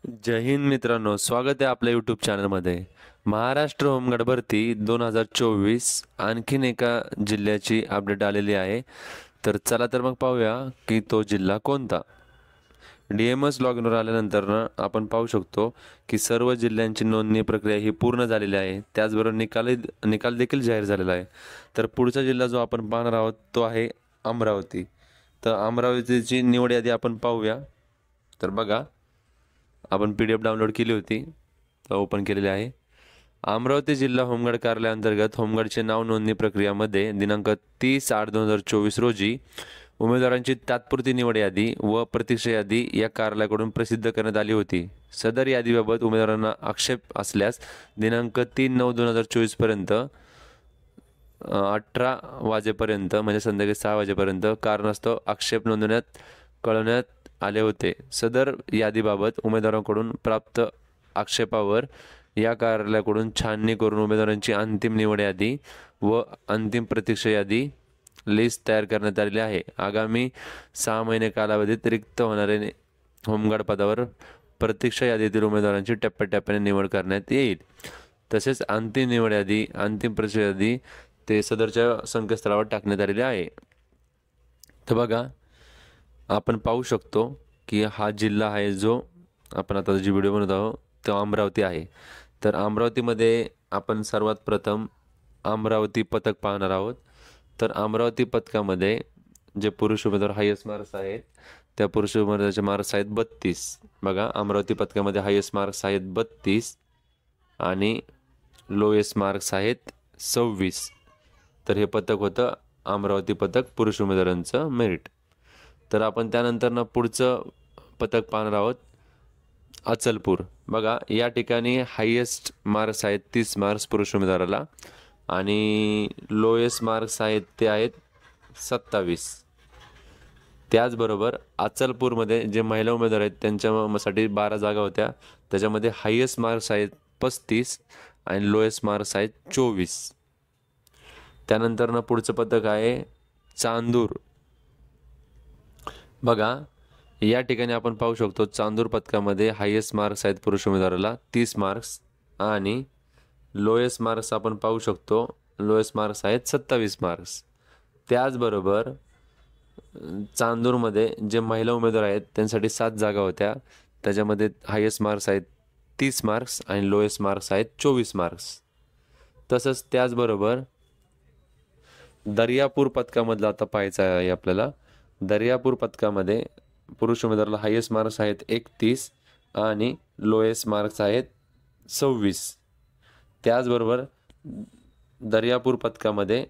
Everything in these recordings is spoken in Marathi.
जय हिंद मित्रांनो, स्वागत आहे आपल्या यूट्यूब चॅनलमध्ये. महाराष्ट्र होमगार्ड भरती 2024 आणखीन एका जिल्ह्याची अपडेट आलेली आहे. तर चला तर मग पाहूया की तो जिल्हा कोणता. DMS लॉगिनवर आल्यानंतर आपण पाहू शकतो की सर्व जिल्ह्यांची नोंदणी प्रक्रिया ही पूर्ण झालेली आहे. त्याचबरोबर निकाल देखील जाहीर झालेला आहे. तर पुढचा जिल्हा जो आपण पाहणार आहोत तो आहे अमरावती. तर अमरावतीची निवड यादी आपण पाहूया. तर बघा, आपण PDF डाउनलोड केली होती, तर ओपन केलेली आहे. अमरावती जिल्हा होमगार्ड कार्यालयाअंतर्गत होमगार्डचे नाव नोंदणी प्रक्रियामध्ये दिनांक 30/8/2024 रोजी उमेदवारांची तात्पुरती निवड यादी व प्रतीक्षा यादी या कार्यालयाकडून प्रसिद्ध करण्यात आली होती. सदर यादीबाबत उमेदवारांना आक्षेप असल्यास दिनांक 3/9/2024 पर्यंत 18 वाजेपर्यंत म्हणजे संध्याकाळी 6 वाजेपर्यंत कारणास्तव आक्षेप नोंदवण्यात कळवण्यात आले होते. सदर यादीबाबत उमेदवारांकडून प्राप्त आक्षेपावर या कार्यालयाकडून छाननी करून उमेदवारांची अंतिम निवड यादी व अंतिम प्रतीक्षा यादी लिस्ट तयार करण्यात आलेली आहे. आगामी 6 महिने कालावधीत रिक्त होणारे होमगार्ड पदावर प्रतीक्षा यादीतील उमेदवारांची टप्प्याटप्प्याने निवड करण्यात येईल. तसेच अंतिम निवड यादी, अंतिम प्रतीक्षा यादी ते सदरच्या संकेतस्थळावर टाकण्यात आलेली आहे. तर बघा, आपण पाहू शकतो की हा जिल्हा आहे जो आपण आता जी व्हिडिओ बनवत आहोत तो अमरावती आहे. तर अमरावतीमध्ये आपण सर्वात प्रथम अमरावती पथक पाहणार आहोत. तर अमरावती पथकामध्ये जे पुरुष उमेदवार हायेस्ट मार्क्स आहेत त्या पुरुष उमेदवाराचे मार्क्स आहेत 32. बघा, अमरावती पथकामध्ये हायेस्ट मार्क्स आहेत 32 आणि लोएस्ट मार्क्स आहेत 26. तर हे पथक होतं अमरावती पथक पुरुष उमेदवारांचं मेरिट. तर आपण त्यानंतर पुढचं पथक पाहणार आहोत अचलपूर. बघा, या ठिकाणी हायेस्ट मार्क्स आहेत 30 मार्क्स पुरुष उमेदवाराला आणि लोएस्ट मार्क्स आहेत ते आहेत 27. त्याचबरोबर अचलपूरमध्ये जे महिला उमेदवार आहेत त्यांच्यासाठी 12 जागा होत्या. त्याच्यामध्ये हायेस्ट मार्क्स आहेत 35 आणि लोएस्ट मार्क्स आहेत 24. त्यानंतर पुढचं पथक आहे चांदूर. बघा, या ठिकाणी आपण पाहू शकतो चांदूर पथकामध्ये हायेस्ट मार्क्स आहेत पुरुष उमेदवाराला 30 मार्क्स आणि लोएस्ट मार्क्स आपण पाहू शकतो लोएस्ट मार्क्स आहेत 27 मार्क्स. त्याचबरोबर चांदूरमध्ये जे महिला उमेदवार आहेत त्यांसाठी 7 जागा होत्या. त्याच्यामध्ये हायेस्ट मार्क्स आहेत 30 मार्क्स आणि लोएस्ट मार्क्स आहेत 24 मार्क्स. तसंच त्याचबरोबर दर्यापूर पथकामधलं आता पाहायचं आहे आपल्याला. दर्यापूर पथकामध्ये पुरुष उमेदवाराला हायेस्ट मार्क्स आहेत 31 आणि लोएस्ट मार्क्स आहेत 26. त्याचबरोबर दर्यापूर पथकामध्ये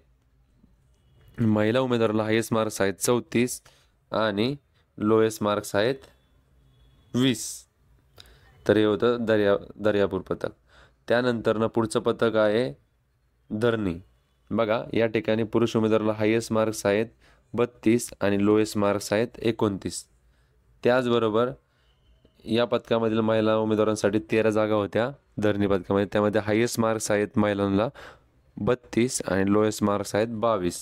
महिला उमेदवाराला हायेस्ट मार्क्स आहेत 34 आणि लोएस्ट मार्क्स आहेत 20. तर हे होतं दर्यापूर पथक. त्यानंतर पुढचं पथक आहे धरणी. बघा, या ठिकाणी पुरुष उमेदवाराला हायेस्ट मार्क्स आहेत 32 आणि लोएस्ट मार्क्स आहेत 29. त्याचबरोबर या पथकामधील महिला उमेदवारांसाठी 13 जागा होत्या धरणी पथकामध्ये. त्यामध्ये हायेस्ट मार्क्स आहेत महिलांना 32 आणि लोएस्ट मार्क्स आहेत 22.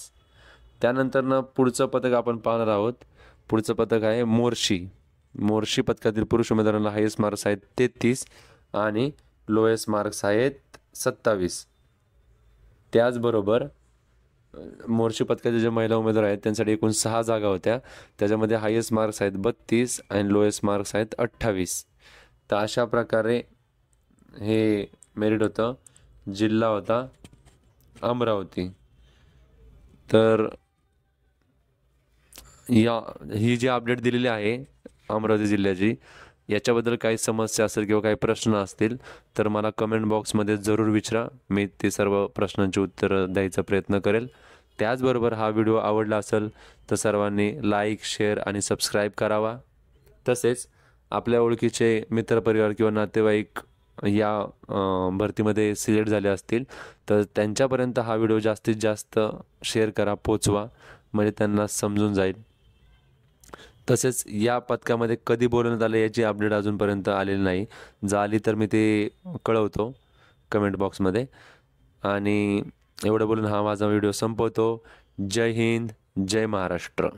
त्यानंतर पुढचं पथक आपण पाहणार आहोत. पुढचं पथक आहे मोर्शी. मोर्शी पथकातील पुरुष उमेदवारांना हायेस्ट मार्क्स आहेत 33 आणि लोएस्ट मार्क्स आहेत 27. त्याचबरोबर मोर्शी पथकाचे जे महिला उमेदवार आहेत त्यांसाठी एकूण 6 जागा होत्या. त्याच्यामध्ये हायेस्ट मार्क्स आहेत 32 आणि लोएस्ट मार्क्स आहेत 28. तर अशा प्रकारे हे मेरिट होतं. जिल्हा होता अमरावती. तर ही जी अपडेट दिलेली आहे अमरावती जिल्ह्याची, याच्याबद्दल काही समस्या असेल किंवा काही प्रश्न असतील तर मला कमेंट बॉक्समध्ये जरूर विचारा. मी ते सर्व प्रश्नांची उत्तरं द्यायचा प्रयत्न करेल. त्याचबरोबर हा व्हिडिओ आवडला असेल तर सर्वांनी लाईक, शेअर आणि सबस्क्राईब करावा. तसेच आपल्या ओळखीचे मित्रपरिवार किंवा नातेवाईक या भरतीमध्ये सिलेक्ट झाले असतील तर त्यांच्यापर्यंत हा व्हिडिओ जास्तीत जास्त शेअर करा, पोचवा, म्हणजे त्यांना समजून जाईल. तसेच या पथकामध्ये कधी बोलवण्यात आलं याची अपडेट अजूनपर्यंत आलेली नाही. झाली तर मी ते कळवतो कमेंट बॉक्समध्ये. आणि एवढं बोलून हा माझा व्हिडिओ संपवतो. जय हिंद, जय महाराष्ट्र.